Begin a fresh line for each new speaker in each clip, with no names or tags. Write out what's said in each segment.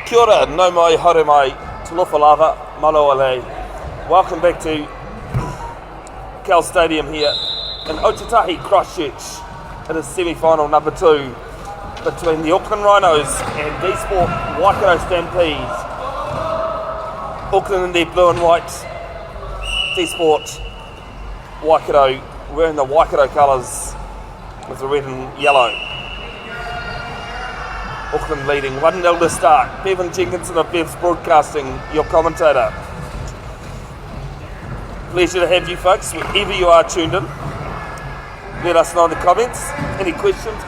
Kia ora, no mai, haere mai, talofa lava, malo ale. Welcome back to Cowells Stadium here in Otatahi, Christchurch. It is semi-final number 2 between the Auckland Rhinos and dsport Waikato Stampede. Auckland in their blue and white, dsport Waikato wearing the Waikato colours with the red and yellow. Auckland leading 1-0 to start. Bevin Jenkinson of Bev's Broadcasting, your commentator. Pleasure to have you folks, wherever you are tuned in. Let us know in the comments. Any questions?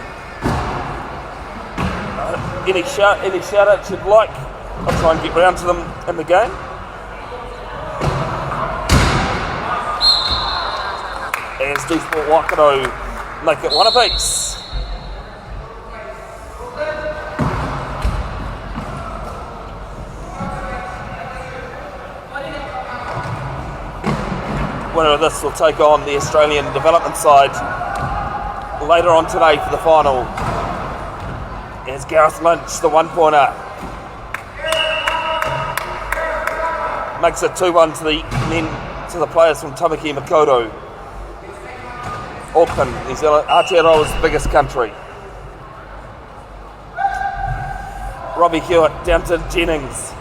Any shout outs you'd like? I'll try and get round to them in the game. As dsport Waikato make it one apiece. Winner of this will take on the Australian development side later on today for the final. As Gareth Lynch, the one-pointer, makes it 2-1 to the players from Tamaki Makaurau. Auckland, New Zealand, Aotearoa's biggest country. Robbie Hewitt down to Jennings.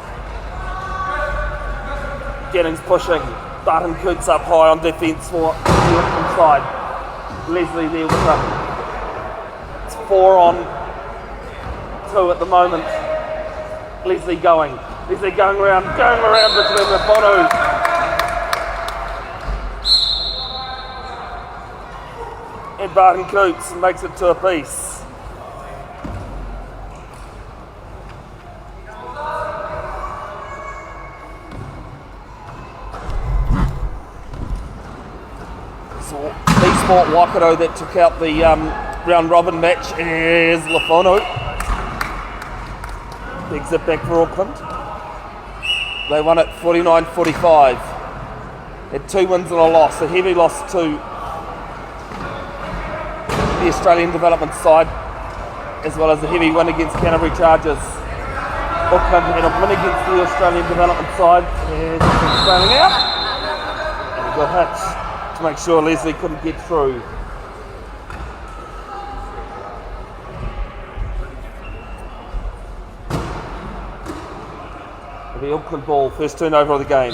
Jennings pushing. Barton Coots up high on defence for the Auckland side. Leslie there with him. It's 4-on-2 at the moment. Leslie going around between the Bono. And Barton Coots makes it to a piece. dsport Waikato that took out the round robin match is Lafono. Bigs it back for Auckland. They won it 49-45. Had 2 wins and a loss. A heavy loss to the Australian development side, as well as a heavy win against Canterbury Chargers. Auckland had a win against the Australian development side. And trailing out. And a good hit to make sure Leslie couldn't get through. The Auckland ball, first turnover of the game.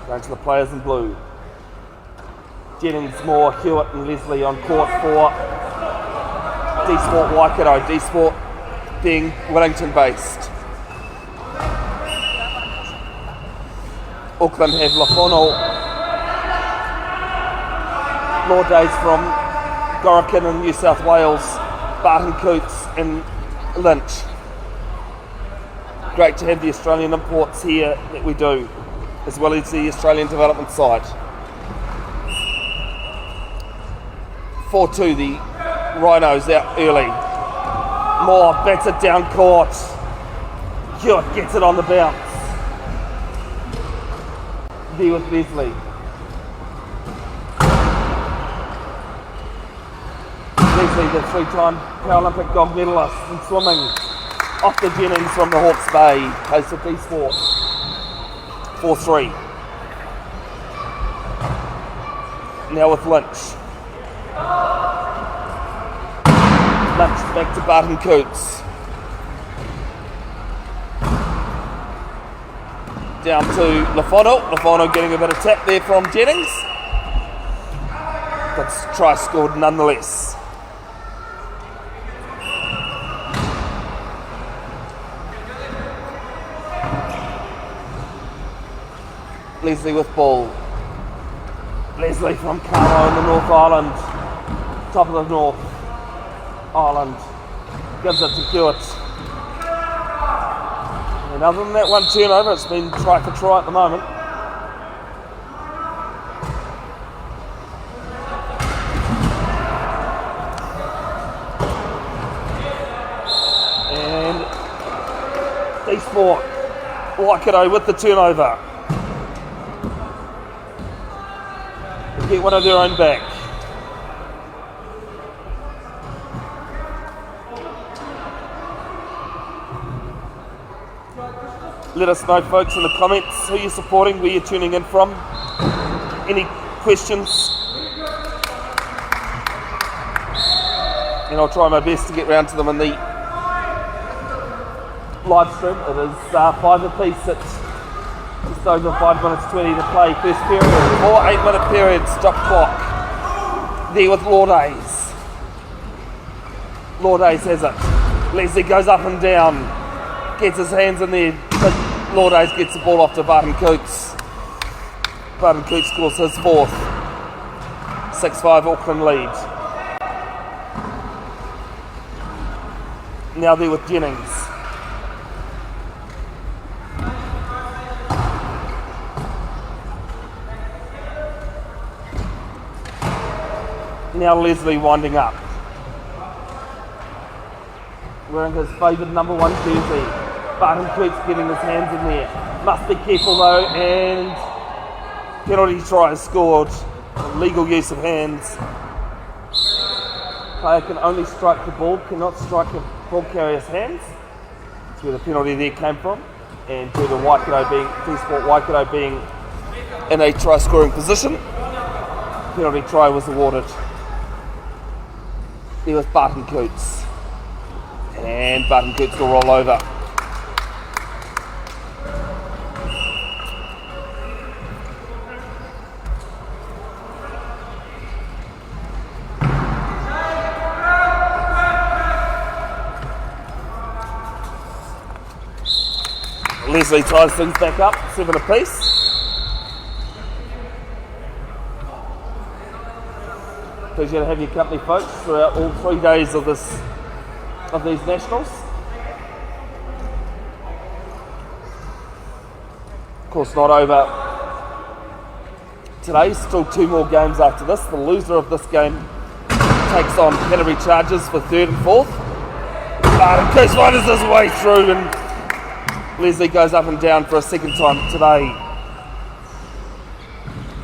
Going to the players in blue. Jennings, Moore, Hewitt and Leslie on court for dsport Waikato. dsport being Wellington based. Auckland have Lafono, Lord Days from Gorokan in New South Wales, Barton Coots and Lynch. Great to have the Australian imports here that we do, as well as the Australian development side. 4-2, the Rhinos out early. Moore bats it down court. Hewitt gets it on the bounce. There with Leslie. Leslie, the 3-time Paralympic gold medalist in swimming. Off to Jennings from the Hawke's Bay. Plays for dsport. 4-3. Now with Lynch. Lynch back to Barton Coots. Down to Lafono. Lafono getting a bit of tap there from Jennings. But try scored nonetheless. Leslie with ball. Leslie from Cartman in the North Island. Top of the North Island. Gives it to Hewitt. And other than that one turnover, it's been try for try at the moment. And dsport Waikato with the turnover. Get one of their own back. Let us know, folks, in the comments who you're supporting, where you're tuning in from. Any questions? And I'll try my best to get round to them in the live stream. It is 5 apiece at just over 5 minutes 20 to play. First period, 4 8-minute periods, stop clock. There with Lourdes. Lourdes has it. Leslie goes up and down, gets his hands in there, but Lourdes gets the ball off to Barton Coots. Barton Coots scores his fourth. 6-5 Auckland lead. Now there with Jennings. Now Leslie winding up. Wearing his favoured number 1 jersey. Barton Coots getting his hands in there. Must be careful though, and penalty try scored. Legal use of hands. Player can only strike the ball, cannot strike a ball carrier's hands. That's where the penalty there came from. And due to dsport Waikato being in a try scoring position, penalty try was awarded. There was Barton Coots. And Barton Coots will roll over. Leslie ties things back up, 7 apiece. Pleasure to have your company, folks, throughout all 3 days of these nationals. Of course, not over today. Still 2 more games after this. The loser of this game takes on Canterbury Chargers for 3rd and 4th. Barton Coots winders his way through, and Leslie goes up and down for a second time today.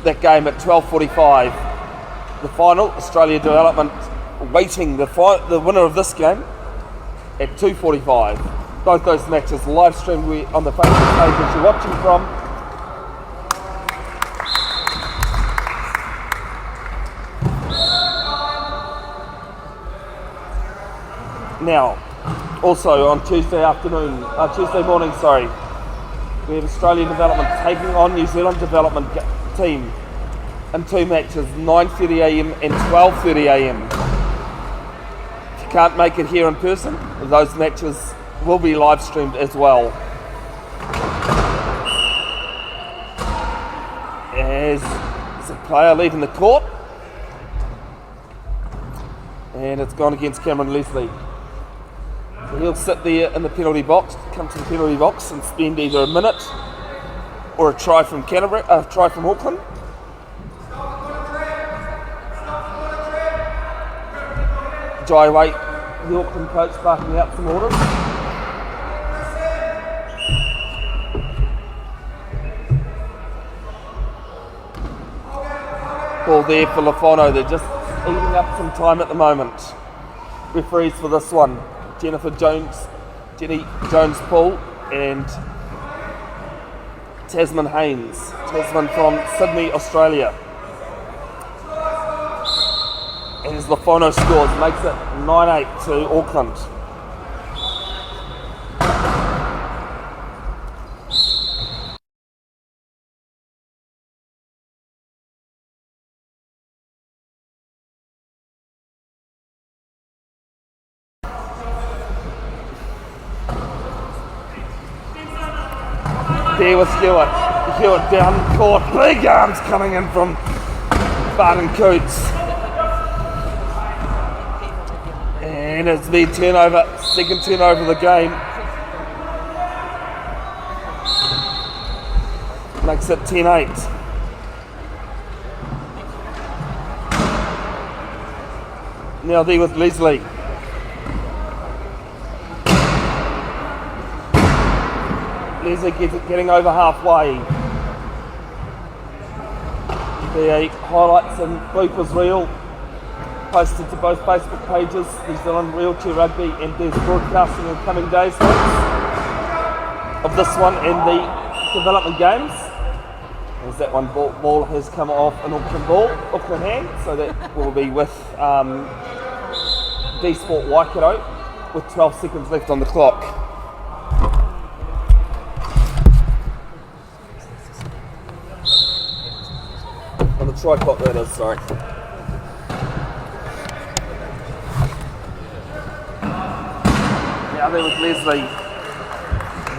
That game at 12:45. The final, Australia Development waiting the winner of this game at 2:45. Both those matches live streamed on the Facebook page that you're watching from. Now, also on Tuesday morning, we have Australian Development taking on New Zealand Development team in 2 matches, 9:30am and 12:30am. If you can't make it here in person, those matches will be live streamed as well. As a player leaving the court, and it's gone against Cameron Leslie. He'll sit there in the penalty box, come to the penalty box and spend either a minute or a try from Auckland. Jai Waite, the Auckland coach, barking out some orders. Ball there for Lafano. They're just eating up some time at the moment. Referees for this one: Jenny Jones-Paul and Tasman Haynes. Tasman from Sydney, Australia. And as Lafano scores, makes it 9-8 to Auckland. There with Hewitt. Hewitt down court. Big arms coming in from Barton Coots. And it's the turnover, second turnover of the game. Makes it 10-8. Now there with Leslie. Leslie getting over halfway. The highlights and bloopers reel posted to both Facebook pages, New Zealand Wheelchair Rugby and Des Broadcasting in coming days. of this one in the development games. As that one ball has come off an Auckland hand, so that will be with dsport Waikato with 12 seconds left on the clock. On the tripod, that is, sorry. Now there with Leslie,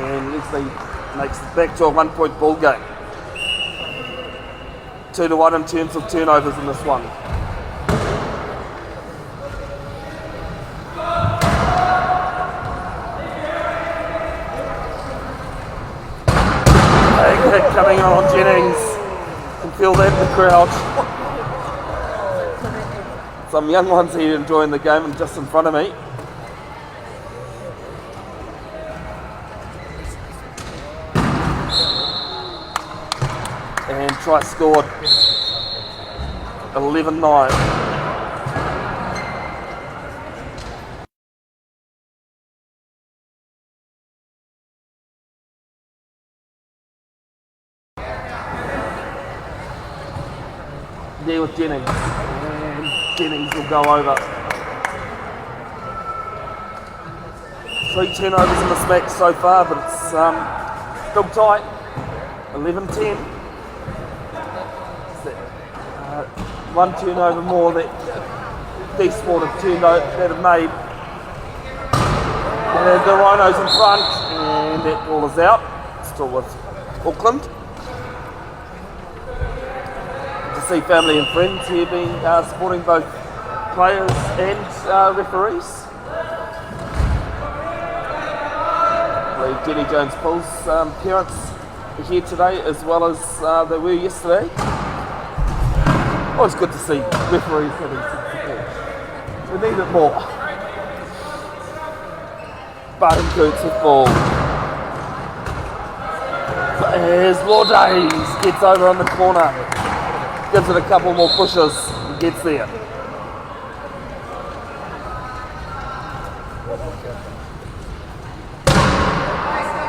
and Leslie makes it back to a 1 point ball game. 2-1 in terms of turnovers in this one. Big hit coming on Jennings. Can feel that in the crowd. Some young ones here enjoying the game and just in front of me. And try scored 11-9. There with Jennings, and Jennings will go over. 3 turnovers in this match so far, but it's still tight. 11-10. One turnover more that dsport have made. And the Rhinos in front, and that ball is out. Still with Auckland. To see family and friends here being supporting both players and referees. I believe Jenny Jones-Paul's parents are here today as well as they were yesterday. Always good to see referees having support. We need it more. Barton Coots with ball. As Lourdes gets over on the corner. Gives it a couple more pushes and gets there.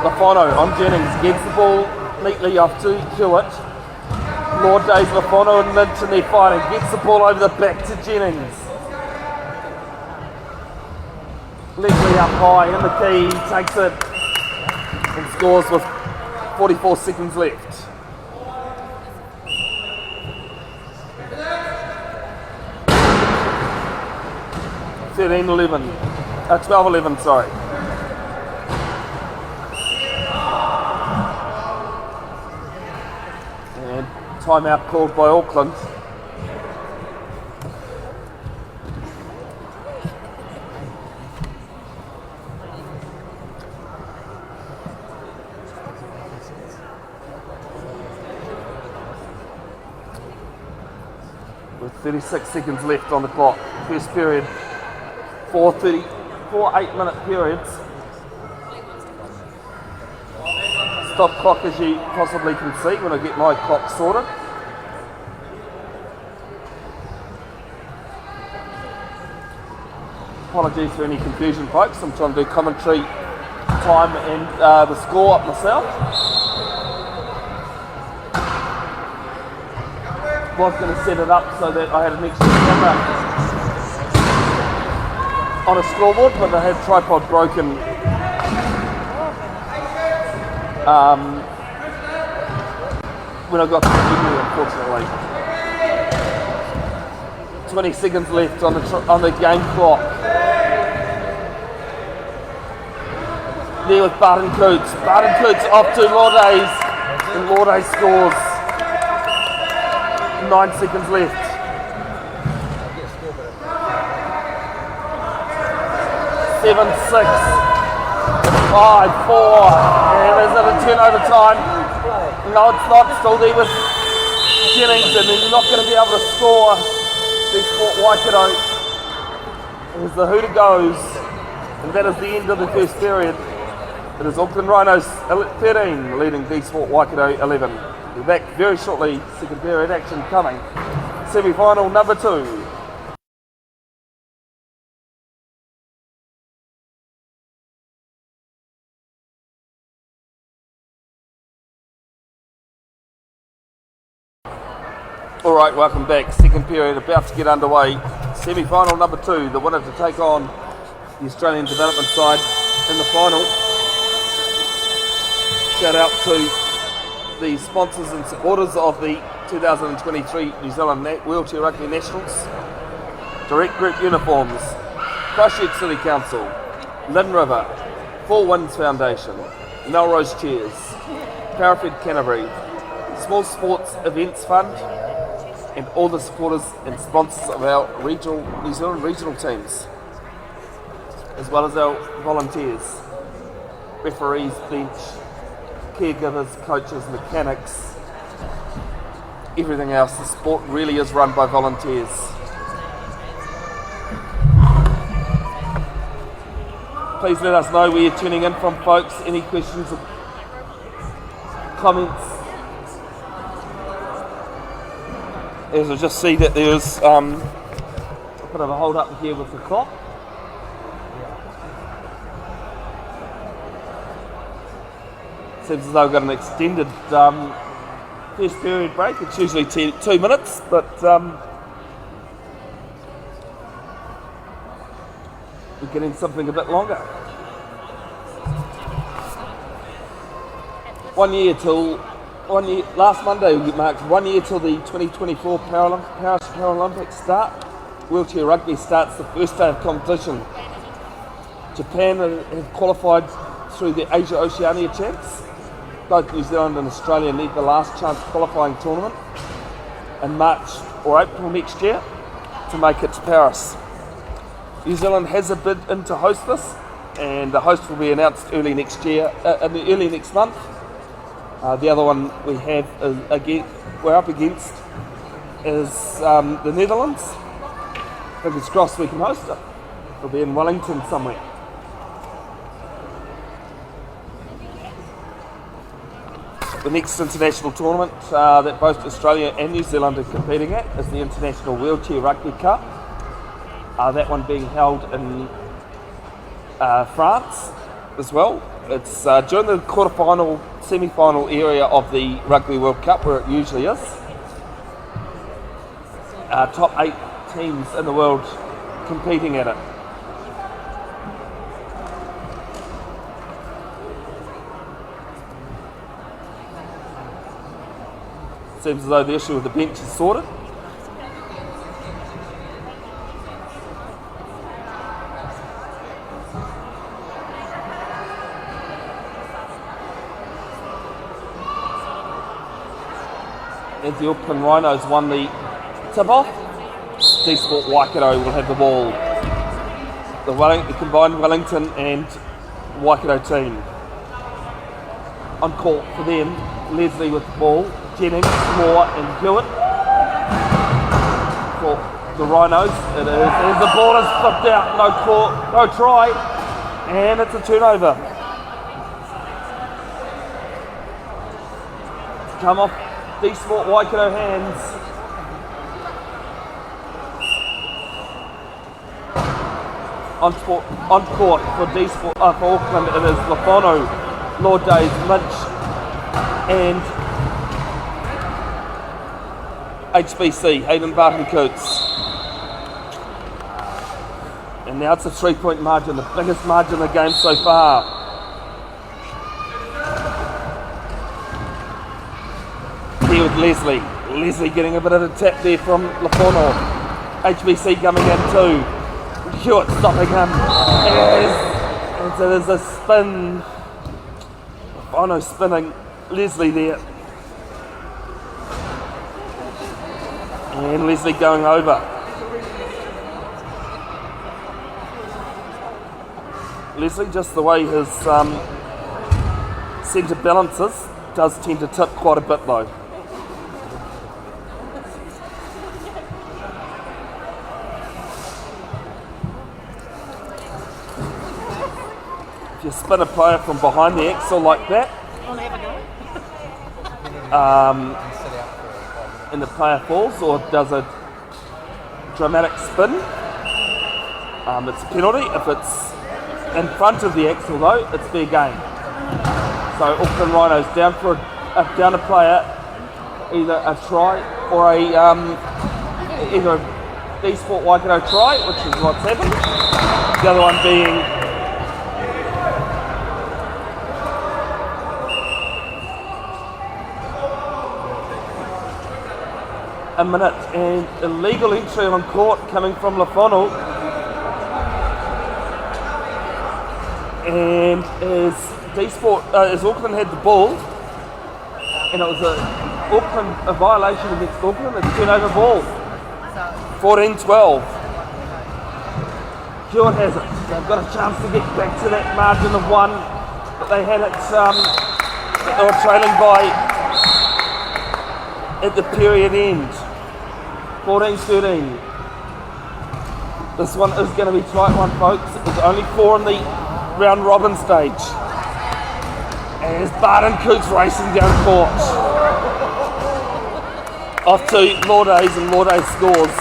Lafano on Jennings. Gets the ball neatly off to Hewitt. Lourdes Lafano and mid to their fighting, gets the ball over the back to Jennings. Leslie up high in the key, takes it and scores with 44 seconds left. – 12-11, sorry. Timeout called by Auckland. With 36 seconds left on the clock. First period, 4 8-minute periods. Stop clock as you possibly can see when I get my clock sorted. Apologies for any confusion, folks. I'm trying to do commentary time and the score up myself. Was going to set it up so that I had an extra camera on a scoreboard, but I had tripod broken. When I got to the video, unfortunately. 20 seconds left on the game clock. There with Barton Coots. Barton Coots off to Lourdes, and Lourdes scores. 9 seconds left. 7-6. 5-4, and is it a turnover time? No, it's not. Still there with Jenkinson, and you're not going to be able to score. dsport Waikato as the hooter goes, and that is the end of the first period. It is Auckland Rhinos 13 leading dsport Waikato 11. We're back very shortly. Second period action coming. Semi-final number 2. Alright, welcome back. Second period about to get underway. Semi-final number 2, the winner to take on the Australian development side in the final. Shout out to the sponsors and supporters of the 2023 New Zealand Wheelchair Rugby Nationals. Direct Group Uniforms, Christchurch City Council, Lynn River, Four Winds Foundation, Melrose Chairs, Parafed Canterbury, Small Sports Events Fund, and all the supporters and sponsors of our New Zealand regional teams, as well as our volunteers, referees, bench, caregivers, coaches, mechanics, everything else. The sport really is run by volunteers. Please let us know where you're tuning in from, folks. Any questions or comments? As I just see that there's a bit of a hold up here with the clock. Seems as though we've got an extended first period break. It's usually 2 minutes, but we're getting something a bit longer. 1 year till last Monday marked 1 year till the 2024 Paris Paralympics start. Wheelchair rugby starts the first day of competition. Japan have qualified through the Asia Oceania champs. Both New Zealand and Australia need the last chance qualifying tournament in March or April next year to make it to Paris. New Zealand has a bid in to host this, and the host will be announced early next month. The other one we have we're up against is the Netherlands. Fingers crossed we can host it. It'll be in Wellington somewhere. The next international tournament that both Australia and New Zealand are competing at is the International Wheelchair Rugby Cup. That one being held in France as well. It's during the quarterfinal, semi-final area of the Rugby World Cup, where it usually is. Top 8 teams in the world competing at it. Seems as though the issue with the bench is sorted. As the Auckland Rhinos won the tip-off, dsport Waikato will have the ball. The combined Wellington and Waikato team. On court for them, Leslie with the ball, Jennings, Moore and Hewitt. For the Rhinos, it is. As the ball is flipped out, no try, and it's a turnover. Come off dsport Waikato hands. On court for dsport for Auckland, it is Lafano, Lord Days, Lynch, and HBC, Hayden Barton Coots. And now it's a 3-point margin, the biggest margin of the game so far. Here with Leslie getting a bit of a tap there from Lafano. HBC coming in too. Hewitt stopping him. And so there's a spin. Lafano spinning. Leslie there. And Leslie going over. Leslie, just the way his centre balances, does tend to tip quite a bit though. If you spin a player from behind the axle like that, and the player falls or does a dramatic spin, it's a penalty. If it's in front of the axle though, it's fair game. So Auckland Rhinos down a player either a try or either a dsport Waikato try, which is what's happened. The other one being a minute and illegal entry on court coming from Lafonu. And as Auckland had the ball, and it was a violation against Auckland, a turnover ball. 14-12. Hewitt has it. They've got a chance to get back to that margin of one, but they had it. They were trailing by at the period end. 14-13. This one is going to be a tight one, folks. It was only 4 in the round robin stage. As Barton Coots racing down court. Off to Lourdes, and Lourdes scores.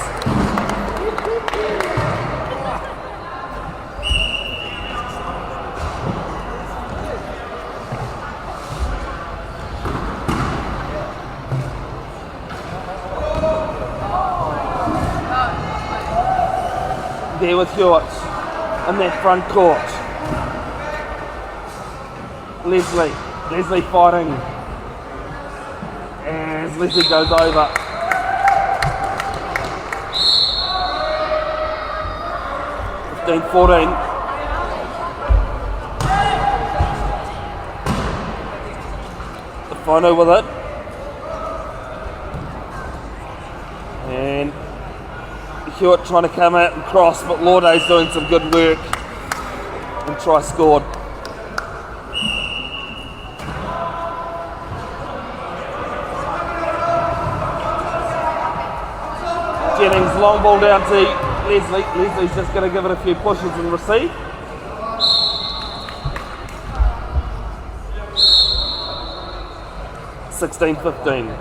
There with Hewitt in that front court. Leslie fighting as Leslie goes over. (15-14). The Whānau with it. And Hewitt trying to come out and cross, but Lourdes doing some good work and try scored. Jennings, long ball down to Leslie. Leslie's just going to give it a few pushes and receive. (16-15).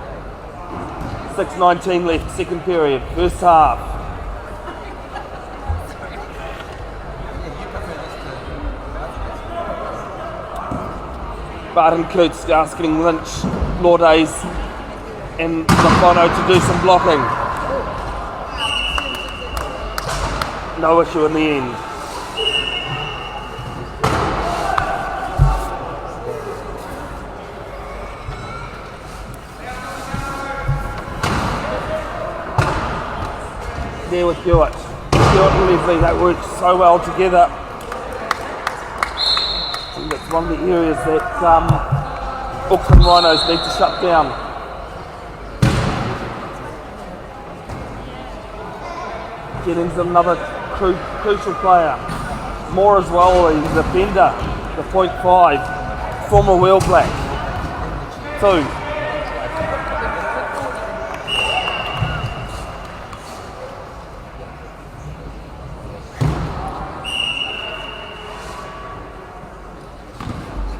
6:19 left, second period, first half. Barton Coots asking Lynch, Lourdes and Lafonu to do some blocking. No issue in the end. There with Hewitt. Hewitt and Leslie, they work so well together. And that's one of the areas that Auckland Rhinos need to shut down. Jennings, another crucial player. Moore as well, he's a defender, the 0.5, former Wheel Black. 2.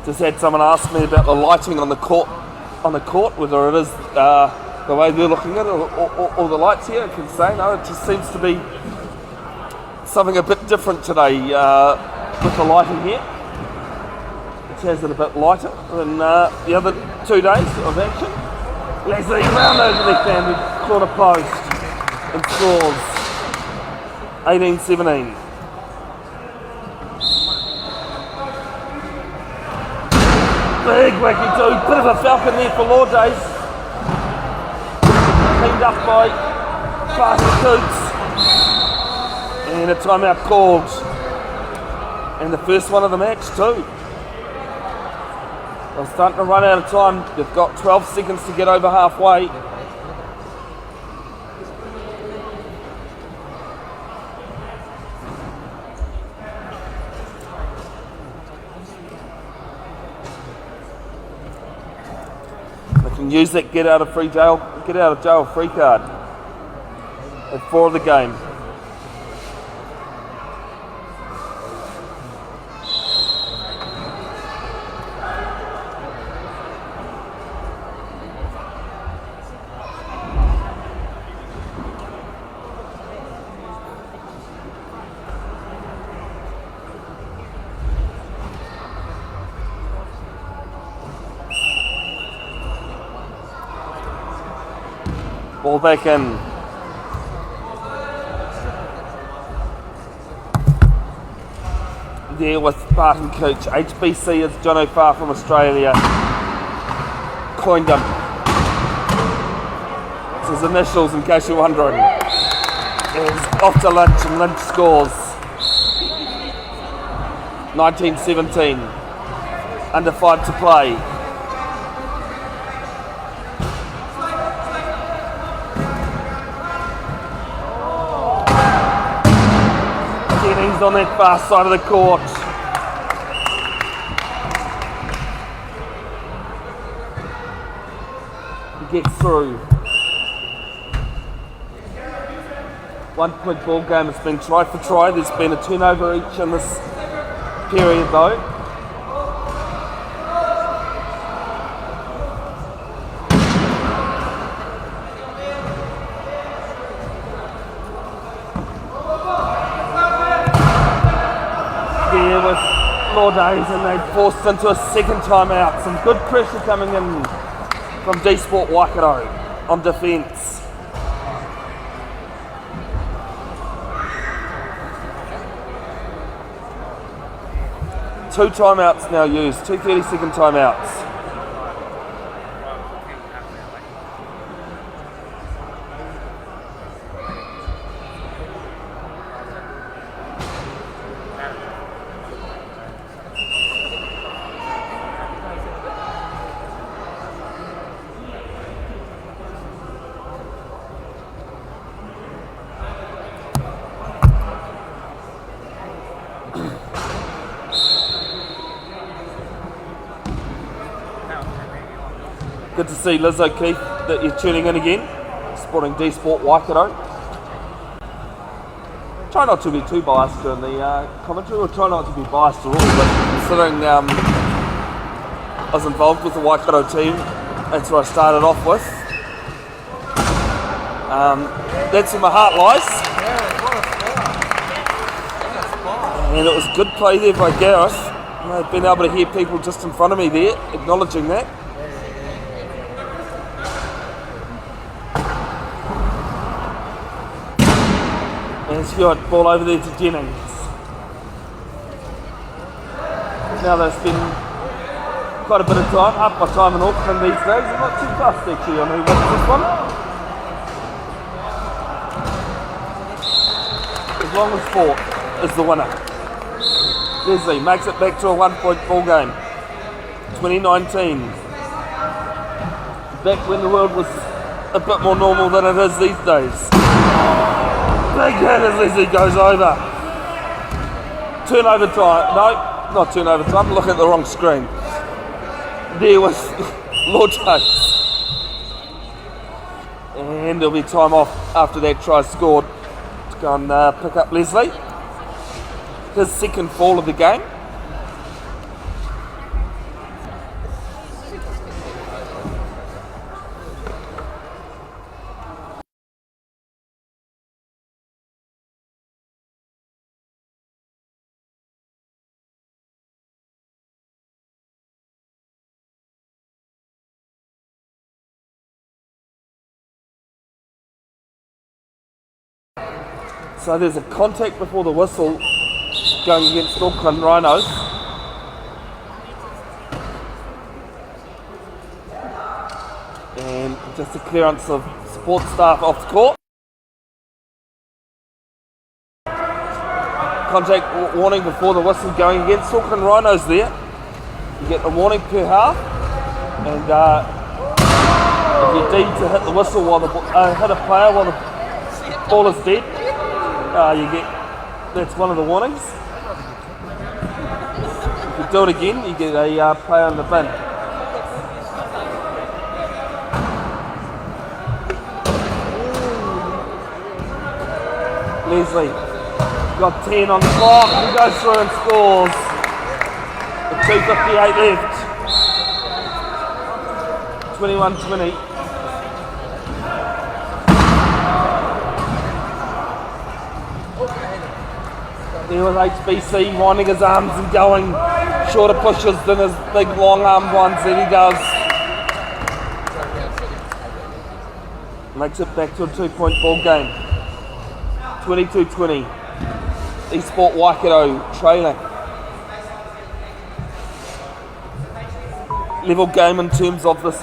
Just had someone ask me about the lighting on the court, whether it is the way they're looking at it or the lights here. I can say no, it just seems to be something a bit different today with the lighting here, which has it a bit lighter than the other 2 days of action. Leslie round over left-handed corner post and scores. 18-17. Big wacky two, bit of a falcon there for Lourdes. Cleaned up by Barton Coots. And a timeout called. And the first one of the match too. They're starting to run out of time. They've got 12 seconds to get over halfway. Use that get out of jail free card at 4 of the game. Ball back in. There with Barton Cooch. HBC is John O'Farr from Australia. Coined him. It's his initials in case you're wondering. He's off to Lynch and Lynch scores. 19-17. Under 5 to play. Jennings on that far side of the court. He gets through. 1 point ball game. It's been try for try. There's been a turnover each in this period though. There with Days, and they forced into a second timeout. Some good pressure coming in from dsport Waikato on defence. Two timeouts now used, 2 30-second timeouts. Good to see, Liz O'Keefe, that you're tuning in again, supporting dsport Waikato. Try not to be too biased during the commentary, or try not to be biased at all, but considering I was involved with the Waikato team, that's what I started off with. That's where my heart lies. And it was good play there by Gareth. I've been able to hear people just in front of me there, acknowledging that. And Stuart, ball over there to Jennings. Now they've spent quite a bit of time, half my time in Auckland these days. I'm not too fast actually on who wins this one. As long as 4 is the winner. Leslie makes it back to a 1 point ball game. 2019. Back when the world was a bit more normal than it is these days. Big hit as Leslie goes over. Turnover time. No, not turnover time. Look at the wrong screen. There was Days. And there'll be time off after that try scored to go and pick up Leslie. His second fall of the game. So there's a contact before the whistle going against Auckland Rhinos. And just a clearance of support staff off the court. Contact warning before the whistle going against Auckland Rhinos there. You get a warning per half. And if you deem to hit the whistle while hit a player while the ball is dead, that's one of the warnings. If you do it again, you get a player in the bin. Leslie got 10 on the clock. He goes through and scores. With 2:58 left. 21-20. There was HBC winding his arms and going shorter pushes than his big long armed ones that he does. makes it back to a 2-point ball game. 22-20. dsport Waikato trailing. Level game in terms of this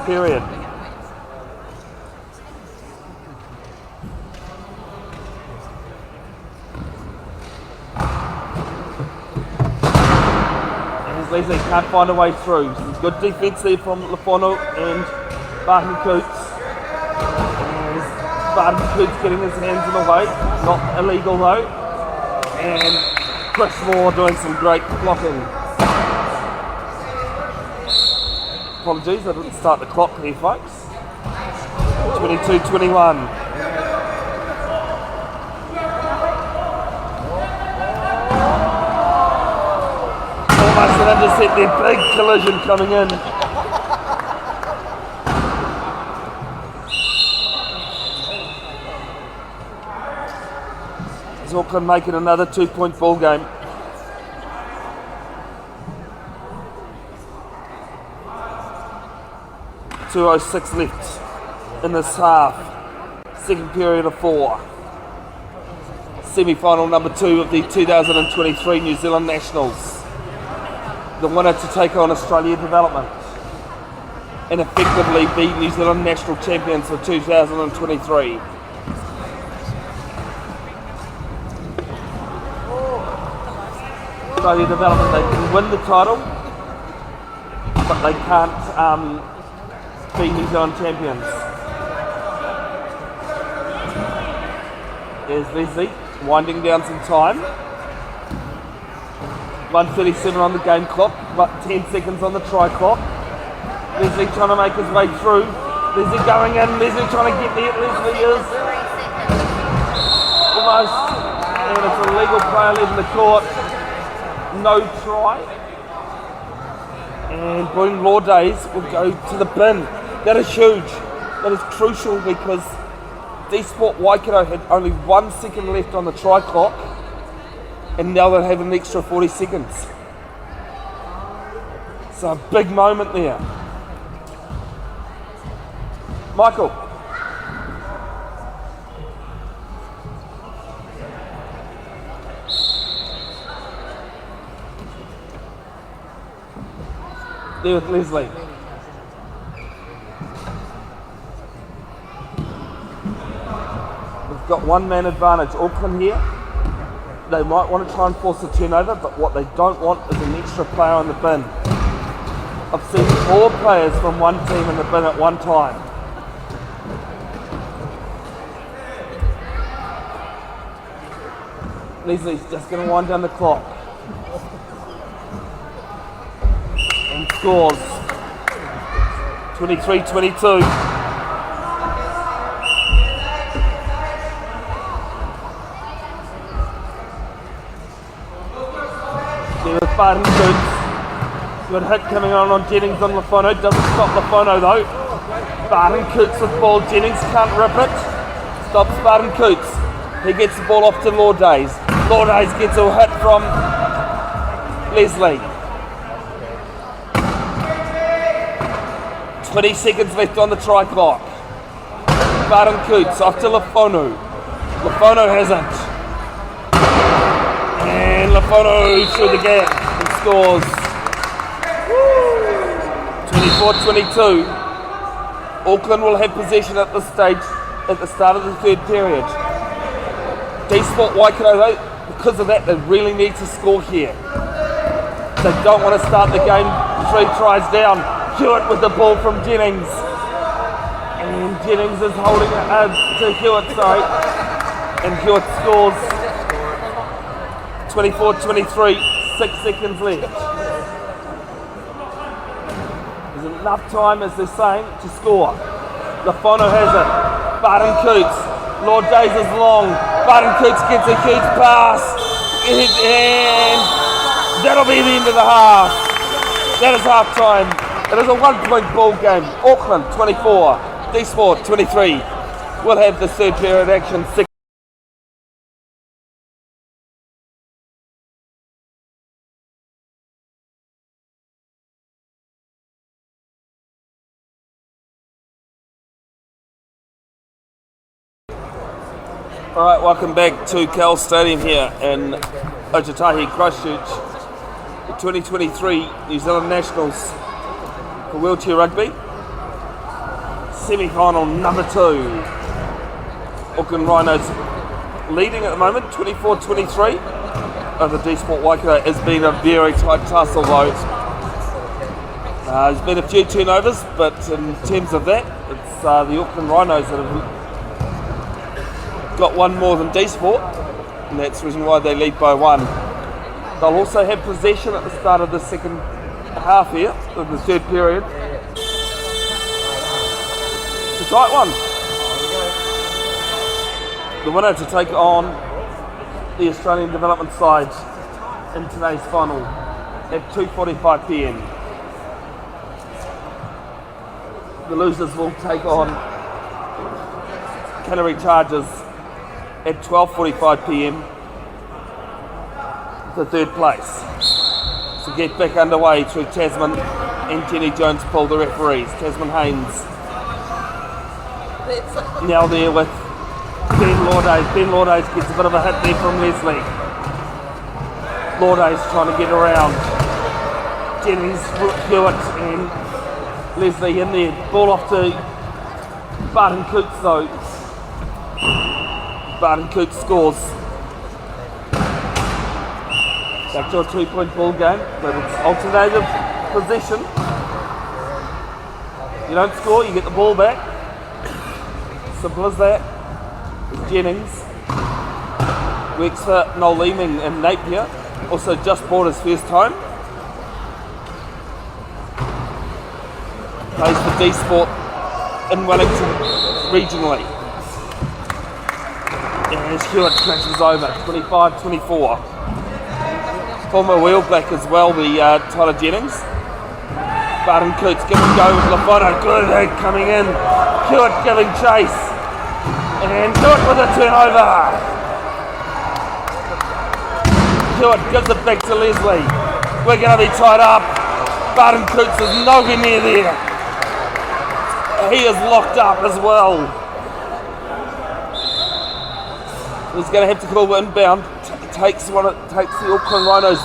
period. Leslie can't find a way through. Some good defence there from Lafono and Barton Coots. Barton Coots getting his hands in the way. Not illegal though. And Chris Moore doing some great blocking. Apologies, I didn't start the clock there, folks. 22-21. Almost an intercept there, big collision coming in. Is Auckland making another 2-point ball game? .206 left in this half. Second period of 4. Semi-final number 2 of the 2023 New Zealand Nationals. The winner to take on Australia Development and effectively be New Zealand National Champions for 2023. Australia Development, they can win the title, but they can't be New Zealand Champions. There's Leslie winding down some time. 1:37 on the game clock, but 10 seconds on the try clock. Leslie trying to make his way through. Leslie going in, Leslie trying to get there. Leslie is almost, and it's a legal player leaving the court. No try. And Boone Law Days will go to the bin. That is huge. That is crucial because dsport Waikato had only 1 second left on the try clock. And now they'll have an extra 40 seconds. So a big moment there. Michael. There with Leslie. We've got 1-man advantage. Auckland here. They might want to try and force a turnover, but what they don't want is an extra player on the bin. I've seen 4 players from one team in the bin at one time. Leslie's just going to wind down the clock. And scores. 23-22. Barton Coots. Good hit coming on Jennings on Lafono. Doesn't stop Lafono though. Barton Coots with ball. Jennings can't rip it. Stops Barton Coots. He gets the ball off to Law Days. Law Days gets a hit from Leslie. 20 seconds left on the try clock. Barton Coots off to Lafono. Lafono hasn't. And Lafono through the gap and scores. 24-22. Auckland will have possession at this stage at the start of the third period. dsport Waikato though, because of that, they really need to score here. They don't want to start the game 3 tries down. Hewitt with the ball from Jennings. And Jennings is holding it to Hewitt, sorry. And Hewitt scores. 24-23, 6 seconds left. There's enough time, as they're saying, to score. Lafono has it. Barton Coots. Lord Days is long. Barton Coots gets a huge pass. And that'll be the end of the half. That is half time. It is a 1-point ball game. Auckland 24, dsport 23. We'll have the third period action. Alright, welcome back to Cowells Stadium here in Aotearoa, Christchurch. The 2023 New Zealand Nationals for wheelchair rugby. Semi-final number 2. Auckland Rhinos leading at the moment, 24-23 over dsport Waikato. It's been a very tight tussle though. There's been a few turnovers, but in terms of that, it's the Auckland Rhinos that have got one more than dsport, and that's the reason why they lead by 1. They'll also have possession at the start of the second half here, of the third period. It's a tight one. The winner to take on the Australian development side in today's final at 2:45 p.m. The losers will take on Canterbury Chargers at 12:45 p.m. for third place. So get back underway through Tasman and Jenny Jones Paul, the referees. Tasman Haynes now there with Ben Laudays. Ben Laudays gets a bit of a hit there from Leslie. Laudays trying to get around. Jenny's Hewitt and Leslie in there. Ball off to Barton Coots though. Barton Coots scores. Back to a 2-point ball game, but it's alternative possession. You don't score, you get the ball back. Simple as that. Jennings works for Noel Leeming and Napier. Also just bought his first home. Plays for dsport in Wellington regionally. As Hewitt crashes over, 25-24. Former wheelback as well, the Tyler Jennings. Barton Coots give and go with Lafona. Good hit coming in. Hewitt giving chase. And Hewitt with a turnover. Hewitt gives it back to Leslie. We're going to be tied up. Barton Coots is nowhere near there. He is locked up as well. He's going to have to call inbound. Takes the Auckland Rhinos'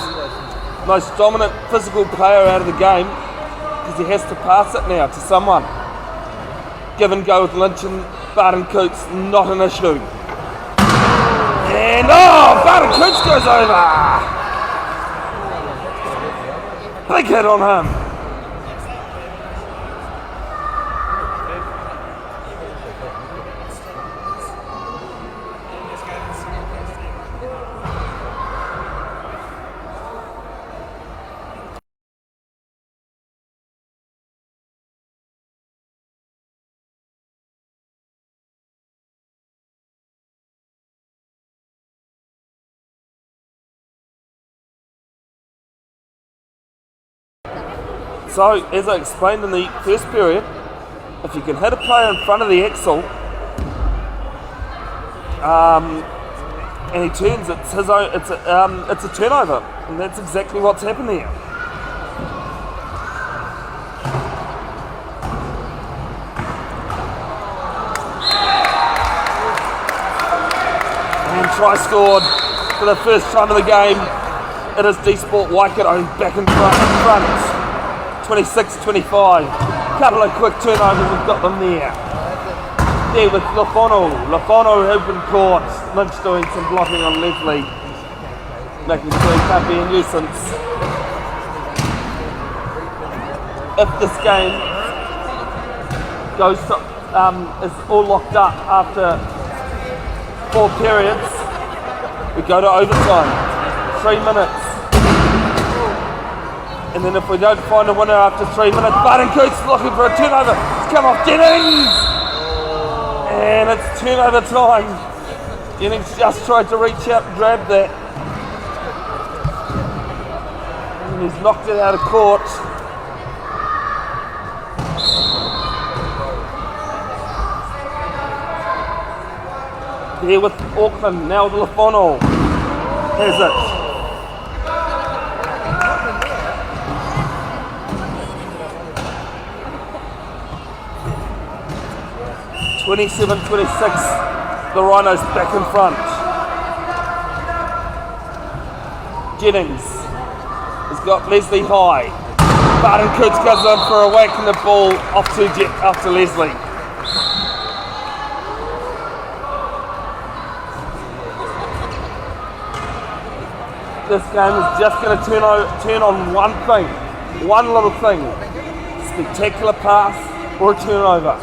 most dominant physical player out of the game because he has to pass it now to someone. Give and go with Lynch and Barton Coots, not an issue. And Barton Coots goes over. Big hit on him. So, as I explained in the first period, if you can hit a player in front of the axle, and he turns, it's his own. It's a turnover, and that's exactly what's happened here. And try scored for the first time of the game. It is dsport Waikato back in front. 26-25. Couple of quick turnovers, we've got them there. There with Lafono. Lafono open court. Lynch doing some blocking on Leslie. Making sure he can't be a nuisance. If this game goes to, is all locked up after 4 periods, we go to overtime. 3 minutes. And then if we don't find a winner after 3 minutes, Barton Coots looking for a turnover. It's come off Jennings! And it's turnover time. Jennings just tried to reach out and grab that. And he's knocked it out of court. There with Auckland, now Lafono has it. 27-26 The Rhinos back in front. Jennings has got Leslie high. Barton Coots goes in for a whack and the ball off to Leslie. This game is just going to turn on one thing, one little thing. Spectacular pass or a turnover.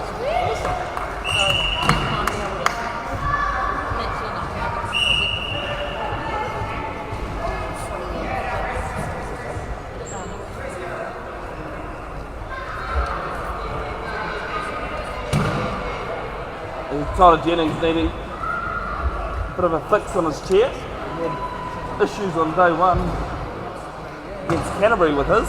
Tyler Jennings needing a bit of a fix on his chair. Issues on day one against Canterbury with his.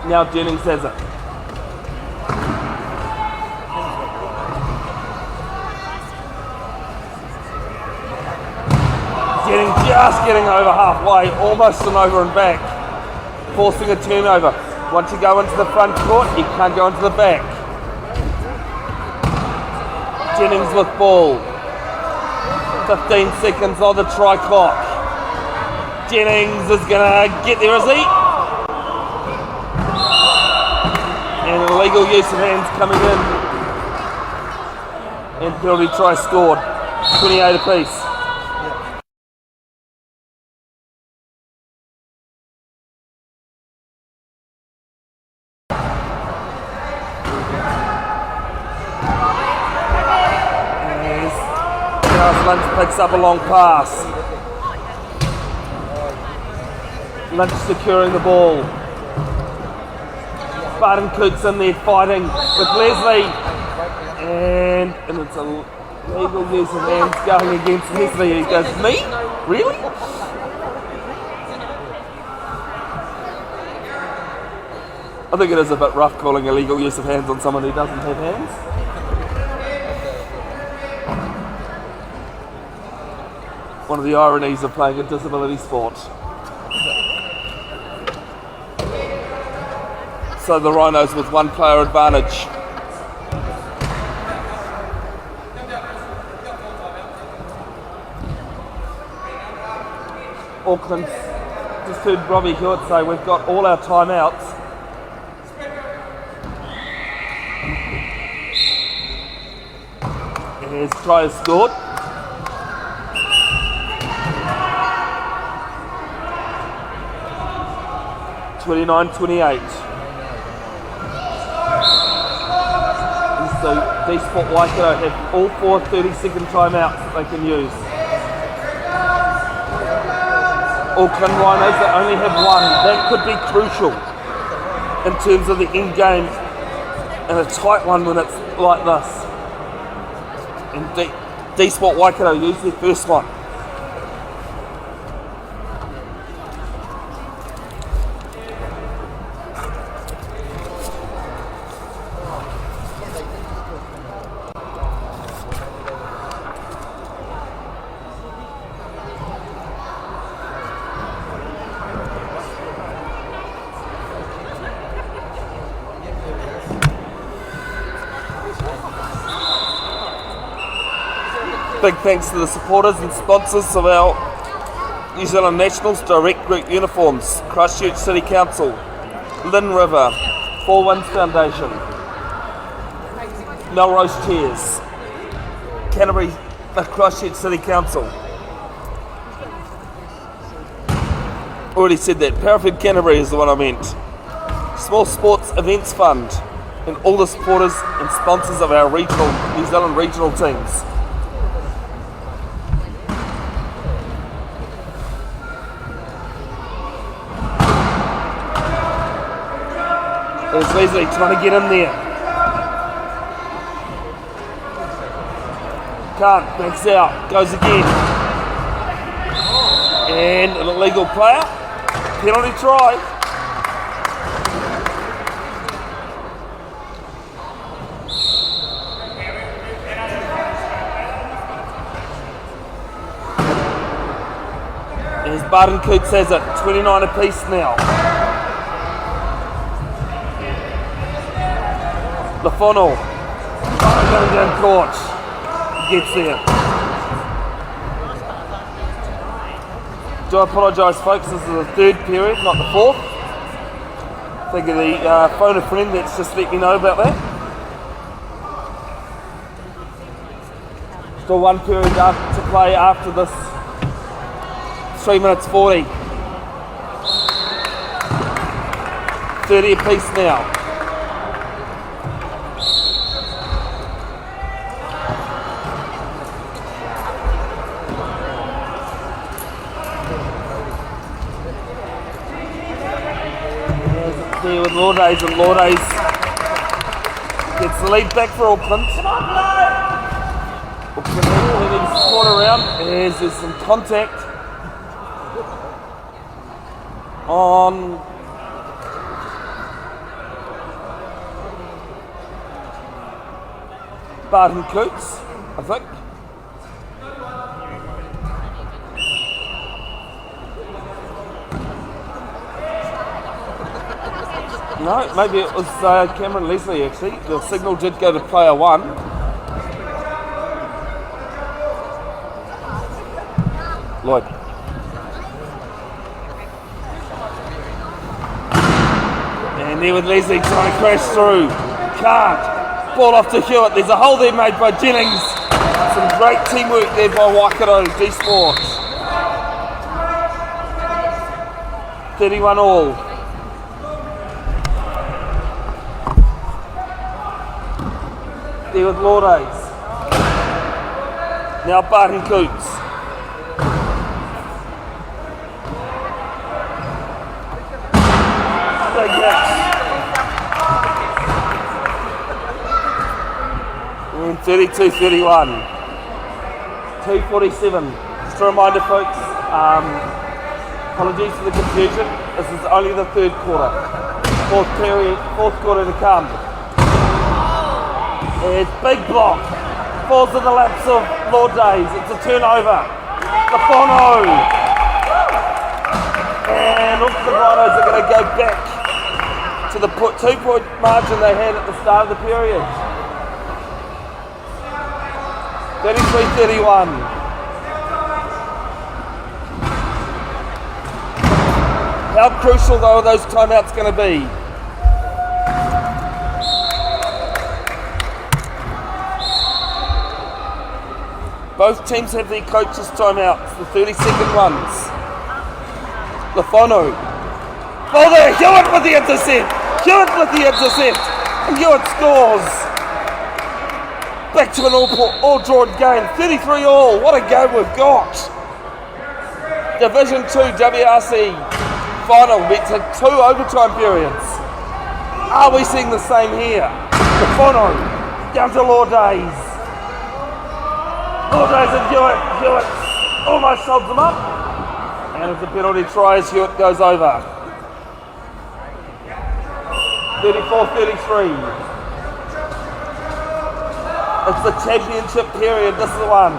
Now Jennings has it. Just getting over halfway, almost an over and back, forcing a turnover. Once you go into the front court, you can't go into the back. Jennings with ball. 15 seconds on the try clock. Jennings is going to get there, is he? And an illegal use of hands coming in. And penalty try scored. 28 apiece. Lynch picks up a long pass. Lynch securing the ball. Barton Coots in there fighting with Leslie. And it's a legal use of hands going against Leslie. He goes, me? Really? I think it is a bit rough calling illegal use of hands on someone who doesn't have hands. One of the ironies of playing a disability sport. So the Rhinos with one player advantage. Auckland, just heard Robbie Hewitt say we've got all our timeouts. Here's try scored. 29-28. So dsport Waikato have all 4 30-second timeouts that they can use. Auckland Rhinos that only have one. That could be crucial in terms of the end game and a tight one when it's like this. And dsport Waikato use their first one. Big thanks to the supporters and sponsors of our New Zealand Nationals Direct Group Uniforms, Christchurch City Council, Lynn River, Four Winds Foundation, Melrose Chairs, Canterbury, Christchurch City Council. Already said that, Parafed Canterbury is the one I meant. Small Sports Events Fund, and all the supporters and sponsors of our regional, New Zealand regional teams. There's Leslie trying to get in there. Can't, backs out, goes again. And an illegal player. Penalty try. There's Barton Coots has it, 29 apiece now. LaFono, going down court, gets there. Do I apologise, folks, this is the third period, not the fourth. Think of the phone a friend that's just let me know about that. Still one period to play after this. 3 minutes 40. 30 apiece now. There with Lourdes, and Lourdes gets the lead back for Auckland. Auckland moving the squad around as there's some contact on Barton Coots, I think. No, maybe it was Cameron Leslie actually. The signal did go to player 1. Lloyd. And there with Leslie trying to crash through. Can't. Ball off to Hewitt. There's a hole there made by Jennings. Some great teamwork there by Waikato, dsport. 31 all. There with Lourdes. Now Barton Coots. Big hit. And 32-31. 2:47. Just a reminder, folks, apologies for the confusion. This is only the third quarter. Fourth quarter to come. It's big block. Falls in the laps of Lourdes. It's a turnover. LaFono. And Auckland Rhinos are going to go back to the 2-point margin they had at the start of the period. 33-31. How crucial though are those timeouts going to be? Both teams have their coaches' timeouts, the 30-second ones. LaFono. Oh there, Hewitt with the intercept! Hewitt with the intercept! And Hewitt scores! Back to an all-drawn game, 33 all. What a game we've got! Division 2 WRC final went to 2 overtime periods. Are we seeing the same here? LaFono down to Lourdes. Lourdes and Hewitt almost holds them up. And it's a penalty try as Hewitt goes over. 34-33. It's the championship period, this is the one.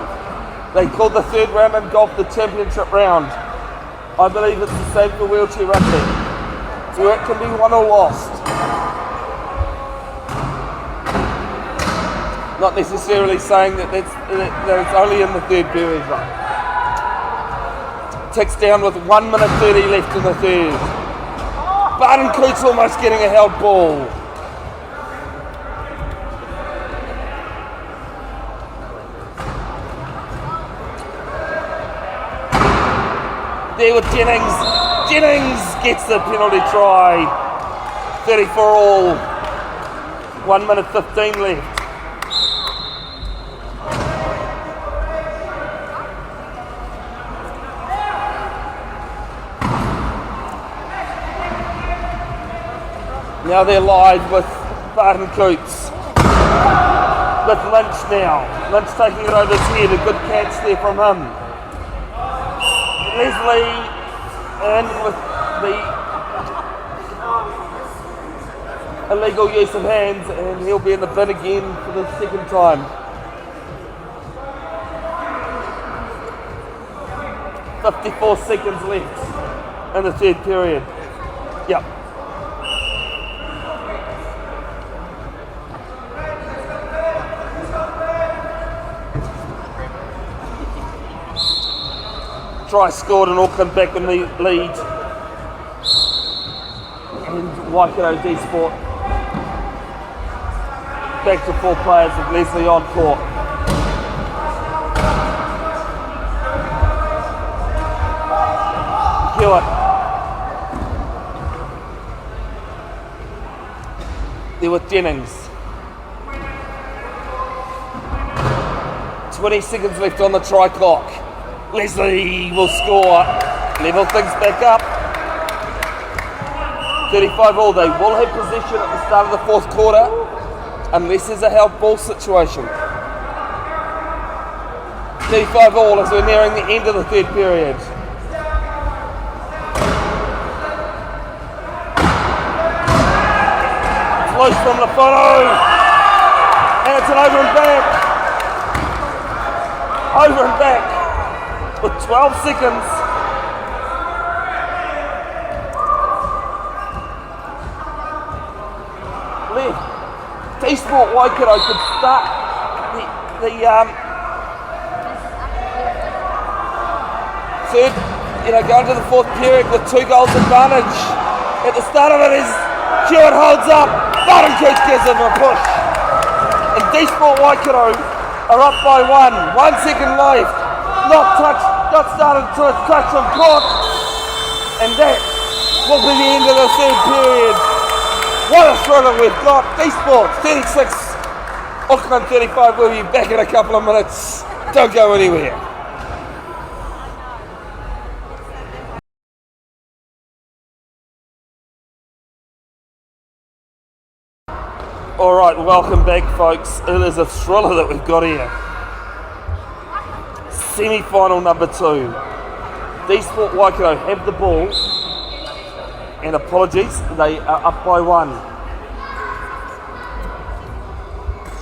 They called the third round in golf the championship round. I believe it's the same for wheelchair rugby. So it can be won or lost. Not necessarily saying that it's only in the third period. Ticks down with 1 minute 30 left in the third. Barton Coots almost getting a held ball. There with Jennings. Jennings gets the penalty try. 34 all. 1 minute 15 left. Now they're live with Barton Coots. With Lynch now. Lynch taking it over his head. A good catch there from him. Leslie in with the illegal use of hands, and he'll be in the bin again for the second time. 54 seconds left in the third period. Yep. Try scored and Auckland back in the lead. And Waikato dsport back to 4 players with Leslie on court. Hewitt. There with Jennings. 20 seconds left on the try clock. Leslie will score, level things back up. 35 all. They will have possession at the start of the fourth quarter, unless there's a help ball situation. 35 all as we're nearing the end of the third period. It's loose from Lafano, and it's an over and back. Over and back. With 12 seconds. Left. dsport Waikato could start the third, going to the fourth period with 2 goals advantage. At the start of it is Hewitt holds up, Barton Coots gives him a push. And dsport Waikato are up by 1 second left. Not started to touch on court, and that will be the end of the third period. What a thriller we've got. dsport 36, Auckland 35. We'll be back in a couple of minutes. Don't go anywhere. Alright, welcome back folks. It is a thriller that we've got here. Semi-final number 2. dsport Waikato have the ball, and apologies, they are up by 1.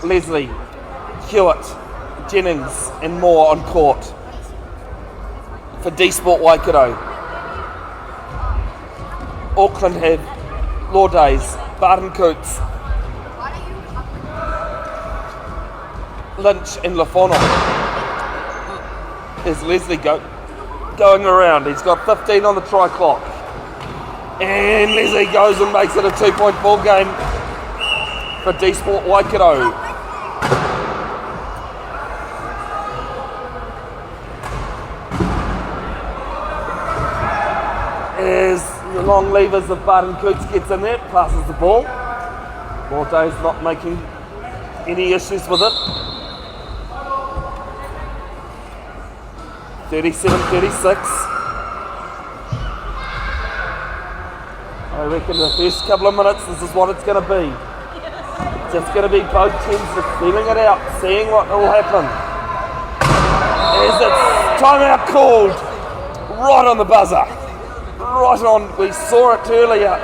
Leslie, Hewitt, Jennings and Moore on court for dsport Waikato. Auckland have Lordays, Barton Coots, Lynch and Lafano. Is Leslie going around. He's got 15 on the try clock. And Leslie goes and makes it a 2-point ball game for dsport Waikato. As the long levers of Barton Coots gets in there, passes the ball. Lorday's not making any issues with it. 37-36. I reckon the first couple of minutes, this is what it's going to be. Just going to be both teams just feeling it out, seeing what will happen. As it's timeout called, right on the buzzer. Right on, we saw it earlier.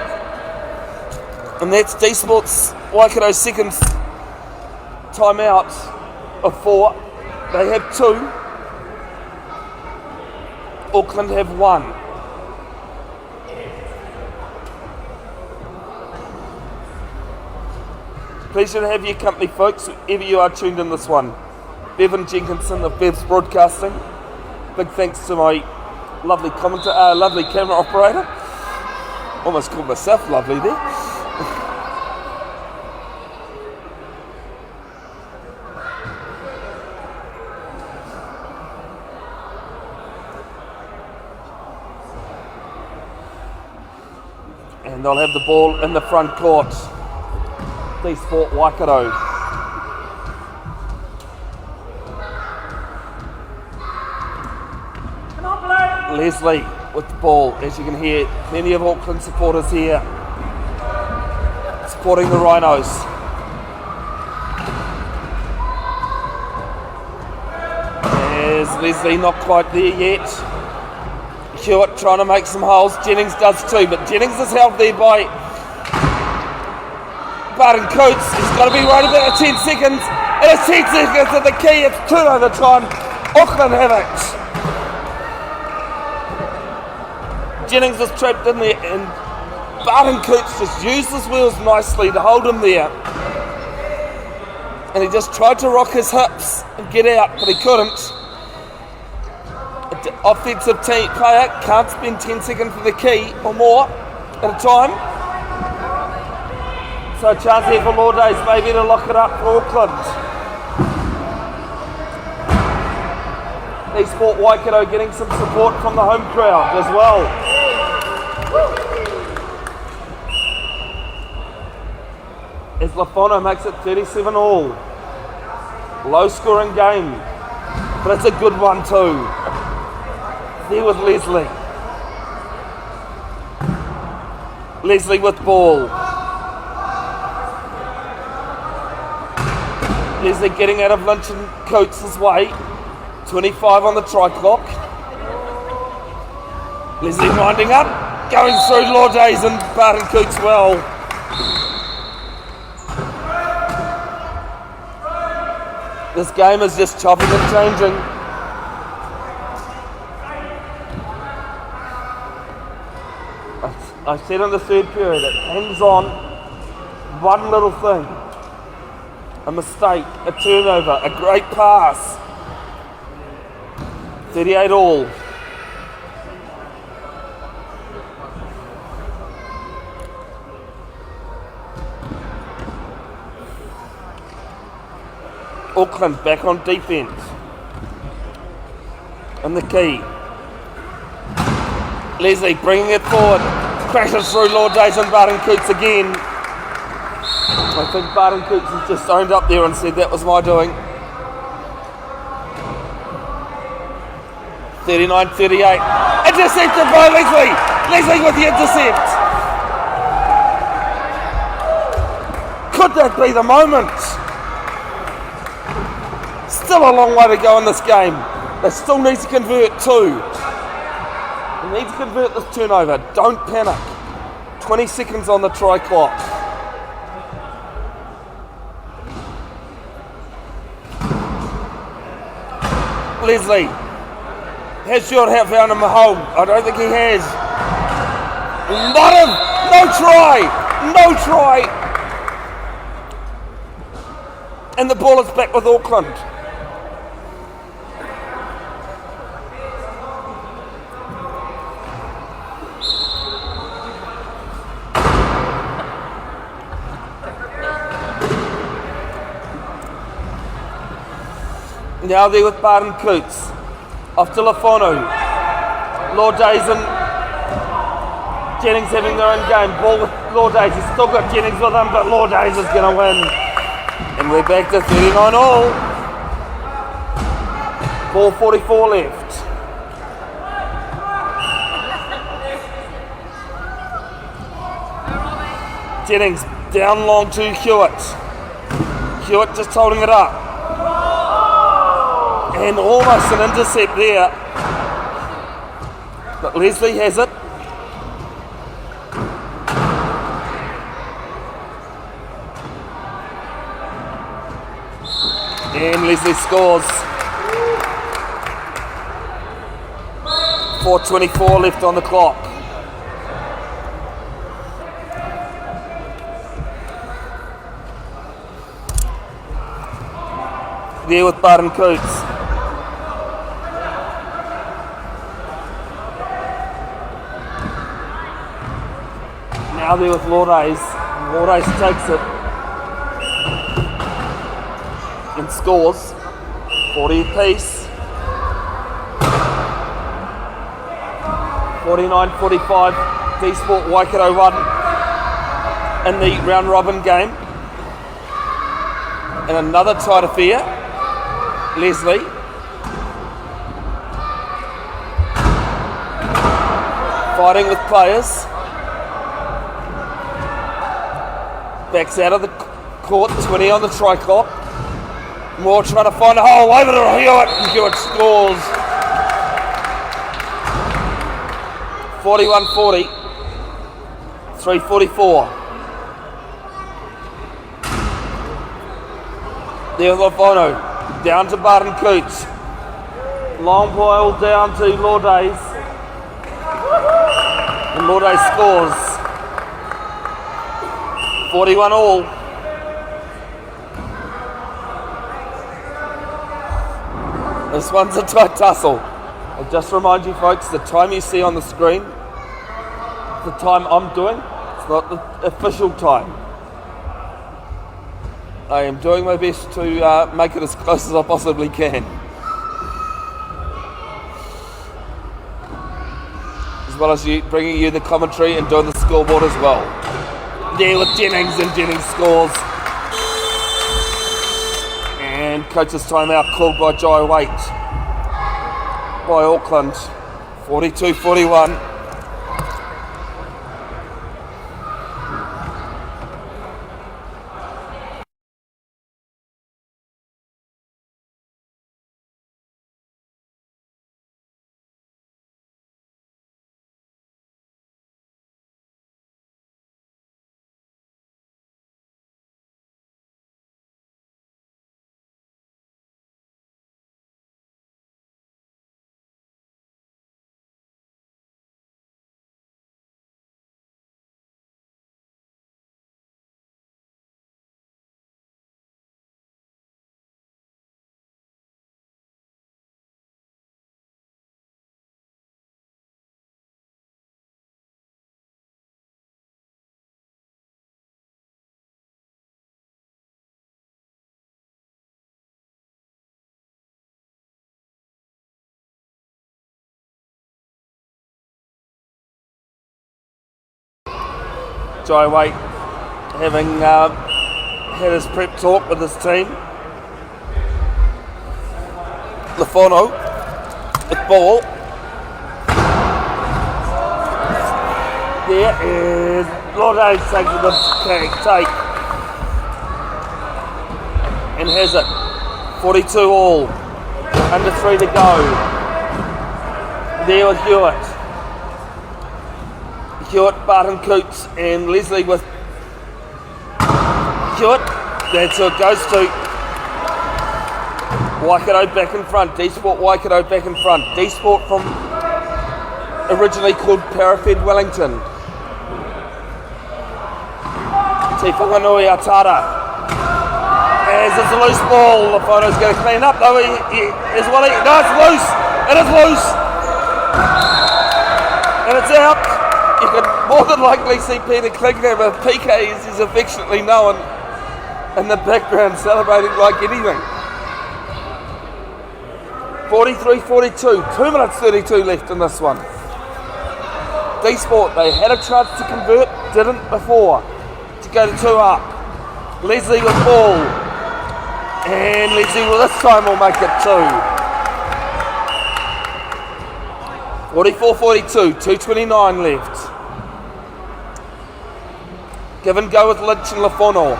And that's dsport's Waikato's second timeout of 4. They have 2. Auckland have 1. Pleasure to have your company, folks, wherever you are tuned in this one. Bevin Jenkinson of Bev's Broadcasting. Big thanks to my lovely lovely camera operator. Almost called myself lovely there. And they'll have the ball in the front court. dsport Waikato. Leslie with the ball. As you can hear, many of Auckland supporters here supporting the Rhinos. As Leslie not quite there yet. Hewitt trying to make some holes. Jennings does too, but Jennings is held there by Barton Coots. He's got to be right about 10 seconds. And it's 10 seconds at the key. It's turnover time. Auckland have it. Jennings was trapped in there, and Barton Coots just used his wheels nicely to hold him there. And he just tried to rock his hips and get out, but he couldn't. Offensive team player can't spend 10 seconds for the key or more at a time. So a chance here for Lourdes maybe to lock it up for Auckland. dsport Waikato getting some support from the home crowd as well. As Lafono makes it 37 all. Low scoring game, but it's a good one too. There with Leslie. Leslie with ball. Leslie getting out of Lynch and Coates' way. 25 on the try clock. Leslie winding up, going through Lourdes and Barton Coots well. This game is just chopping and changing. I said in the third period, it hangs on one little thing. A mistake, a turnover, a great pass. 38 all. Auckland back on defence. And the key. Leslie bringing it forward. Crashes through Lourdes and Barton Coots again. I think Barton Coots has just owned up there and said that was my doing. 39-38. Intercepted by Leslie. Leslie with the intercept. Could that be the moment? Still a long way to go in this game. They still need to convert two. They need to convert this turnover. Don't panic. 20 seconds on the try clock. Leslie. Has Stuart found him a home? I don't think he has. Not him! No try! No try! And the ball is back with Auckland. Now there with Barton Coots. Off to Lafono. Lourdes and Jennings having their own game. Ball with Lourdes. He's still got Jennings with him, but Lourdes is going to win. And we're back to 39 all. 4:44 left. Jennings down long to Hewitt. Hewitt just holding it up. And almost an intercept there. But Leslie has it. And Leslie scores. 4:24 left on the clock. There with Barton Coots. Now there with Lourdes. Lourdes takes it and scores. 40 apiece. 49-45. dsport Waikato won in the round robin game. And another tight affair. Leslie. Fighting with players. Backs out of the court, 20 on the try clock. Moore trying to find a hole, over to Hewitt, and Hewitt scores. 41-40, 3:44. There with Lafono, down to Barton Coots. Long ball down to Lourdes. Lorde scores. 41 all. This one's a tight tussle. I'll just remind you folks, the time you see on the screen, the time I'm doing, it's not the official time. I am doing my best to make it as close as I possibly can. As well as bringing you the commentary and doing the scoreboard as well. There with Jennings, and Jennings scores. And coach's timeout called by Jai Waite by Auckland. 42-41. Jai Waite having had his prep talk with his team. Lafano with ball. There is Lorde takes the take and has it. 42 all. Under 3 to go. There with Hewitt. Hewitt, Barton Coots and Leslie with Hewitt. That's who it goes to. Waikato back in front. dsport Waikato back in front. dsport from originally called Parafed Wellington. Te Whanganui Atara. As it's a loose ball, the photo's going to clean up though. He is Willie. No, it's loose. It is loose. And it's out. You can more than likely see Peter Klinkhammer, PK as he's affectionately known, in the background celebrating like anything. 43-42, 2 minutes 32 left in this one. dsport, they had a chance to convert, didn't before, to go to 2 up. Leslie with ball, and Leslie this time will make it 2. 44-42, 2:29 left. Give and go with Lynch and Lafano.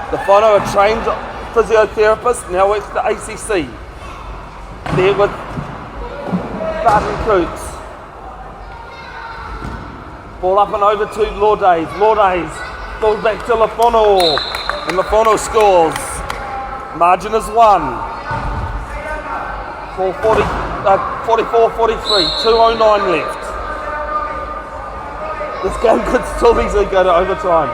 Lafano, a trained physiotherapist, now works at the ACC. There with Barton Coots. Ball up and over to Lordes. Lordes, ball back to Lafano. And Lafano scores. Margin is 1. 44-43, 2:09 left. This game could still easily go to overtime.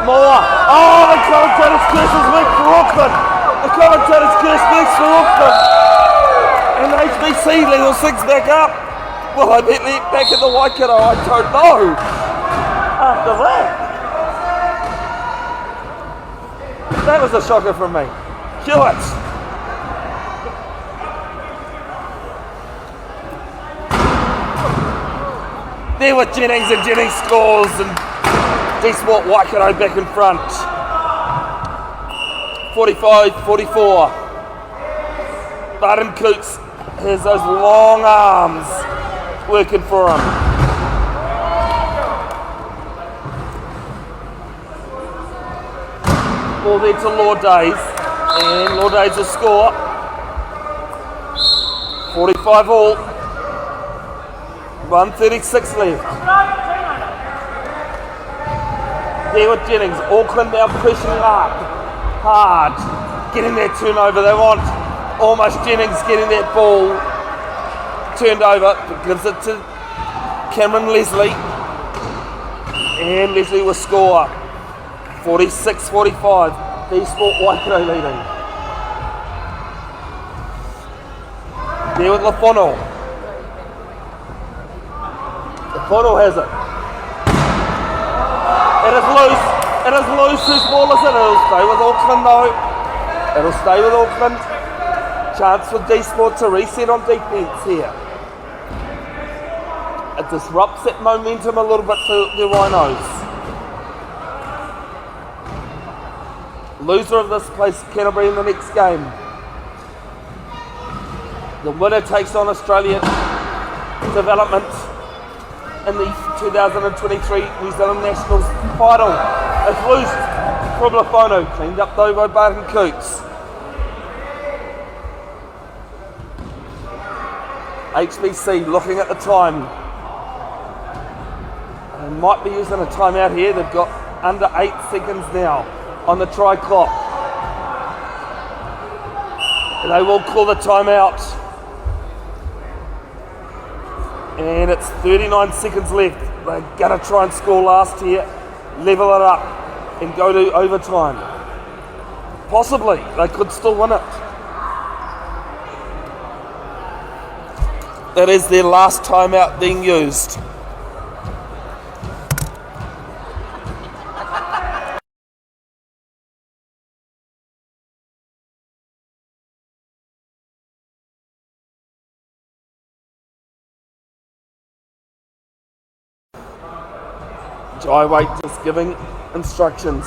More. Oh, the commentator's curse is back for Auckland. The commentator's curse back for Auckland. And HBC level 6 back up. Well, I bet they're back at the Waikato, I don't know. After that. That was a shocker from me. Hewitt. There with Jennings, and Jennings scores, and dsport Waikato back in front. 45-44. Barton Coots has those long arms working for him. Ball there to Lordes, and Lordes will score. 45 all. 1:36 left. There with Jennings. Auckland now pushing up hard, getting that turnover they want. Almost Jennings getting that ball turned over, but gives it to Cameron Leslie. And Leslie will score 46-45. dsport Waikato leading. There with Lafono. Lafono has it. It is loose. It is loose. Whose ball is it? It'll stay with Auckland though. It'll stay with Auckland. Chance for dsport to reset on defence here. It disrupts that momentum a little bit for the Rhinos. Loser of this plays Canterbury in the next game. The winner takes on Australia Development in the 2023 New Zealand Nationals final. It's loose from Lafono, cleaned up though by Barton Coots. HBC looking at the time. They might be using a timeout here. They've got under 8 seconds now on the try clock. They will call the timeout. And it's 39 seconds left. They're going to try and score last here, level it up and go to overtime. Possibly, they could still win it. That is their last timeout being used. Jai Wait just giving instructions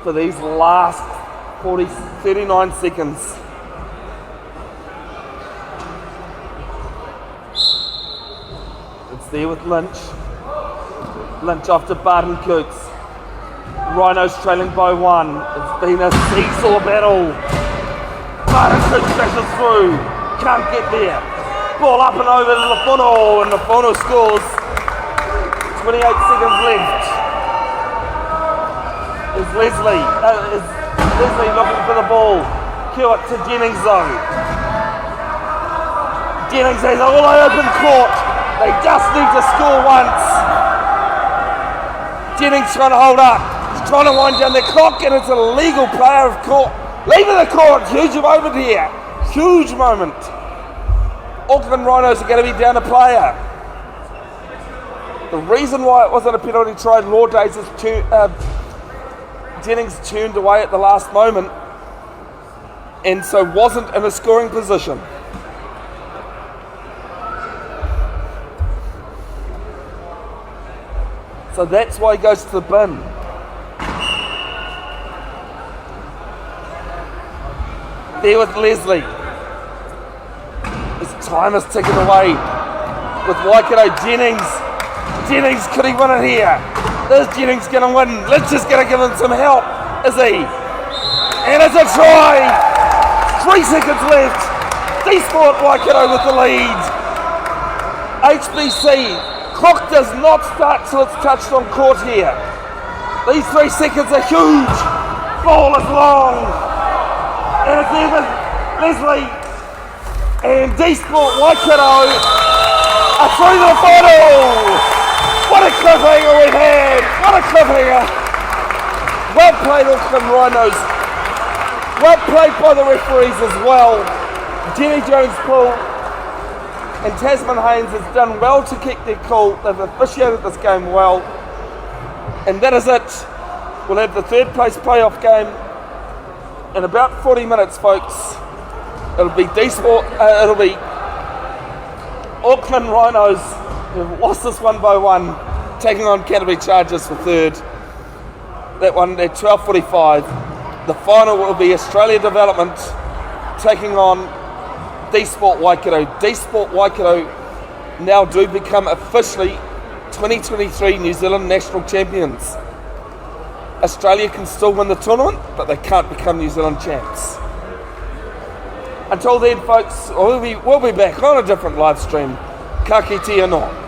for these last 39 seconds. It's there with Lynch. Lynch after Barton Coots. Rhinos trailing by 1. It's been a seesaw battle. Barton Coots crashes through. Can't get there. Ball up and over to Lafono, and Lafono scores. 28 seconds left. Is Leslie looking for the ball. Cue it to Jennings though. Jennings has all open court. They just need to score once. Jennings trying to hold up. He's trying to wind down the clock, and it's a legal player of court. Leaving the court. Huge moment here. Huge moment. Auckland Rhinos are going to be down a player. The reason why it wasn't a penalty try in Law Days is Jennings turned away at the last moment and so wasn't in a scoring position. So that's why he goes to the bin. There with Leslie. His time is ticking away with Waikato. Jennings, could he win it here? Is Jennings going to win? Lynch is going to give him some help, is he? And it's a try! 3 seconds left. dsport Waikato with the lead. HBC, clock does not start till it's touched on court here. These 3 seconds are huge. Ball is long. And it's there with Leslie. And dsport Waikato are through the final. What a cliffhanger we had! What a cliffhanger! Well played, Auckland Rhinos. Well played by the referees as well. Jenny Jones-Poole and Tasman Haynes has done well to kick their call. They've officiated this game well. And that is it. We'll have the third place playoff game in about 40 minutes, folks. It'll be it'll be Auckland Rhinos who've lost this one by 1, taking on Canterbury Chargers for third. That one at 12:45. The final will be Australia Development taking on dsport Waikato. dsport Waikato now do become officially 2023 New Zealand National Champions. Australia can still win the tournament, but they can't become New Zealand champs. Until then, folks, we'll be back on a different live stream. Ka kite anō.